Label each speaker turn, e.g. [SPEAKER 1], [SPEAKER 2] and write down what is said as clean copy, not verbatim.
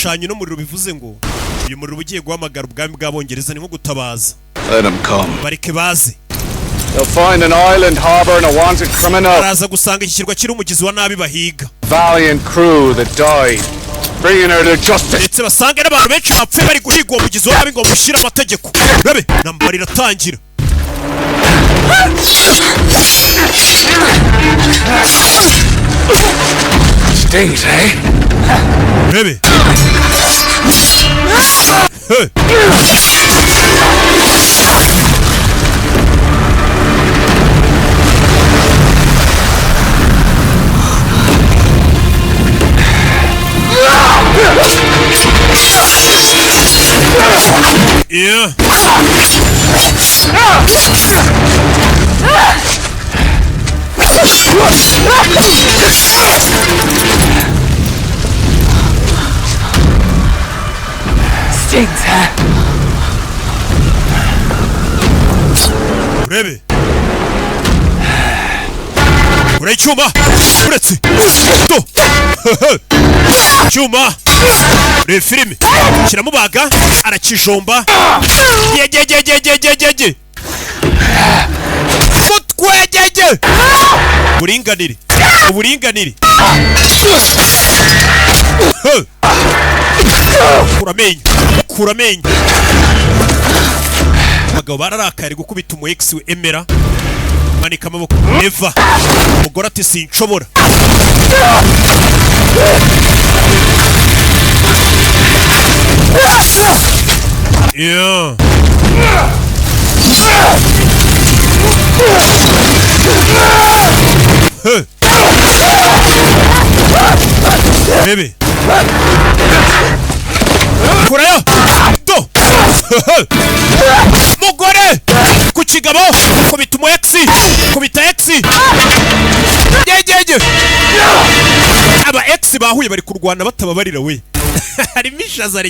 [SPEAKER 1] bacanye n'umuriro bivuze ngo uyu muriro ugiye guhamagara ubwami bw'Abongereza ni nko gutabaza.
[SPEAKER 2] Let them come.
[SPEAKER 1] Bareke baze.
[SPEAKER 2] They'll find an island harbor and a wanted criminal.
[SPEAKER 1] Baraza gusanga iki kirwa kiri umugizi wa nabi bahiga.
[SPEAKER 2] Valiant crew that died, bringing her to justice.
[SPEAKER 1] Ndetse basange n'abantu benshi bapfuye bari guhiga uwo mugizi wa nabi ngo bamushyire amategeko. Rebe nambara iratangira.
[SPEAKER 2] Stings, eh?
[SPEAKER 1] Rebe. Hey. Yeah.
[SPEAKER 3] Stings, huh?
[SPEAKER 1] Rebe. Ure chuma. Uretse. To. Chuma. Ure filime. Kiramubaga arakijomba. Ye. Mutwejeje. Buringanire. Uburinganire. Kuramenye. Abagabo bararakari gukubita umu ex we Emera. Manika amaboko. Eva. Umugore ati sinshobora. Yeah. Baby. Kurayo. Do. Mugore. Kuchigabo. Kubita umu ex. Kubita ex. Yejeje. Aba ex bahuye bari kurwana batababarira we. Hari mishaza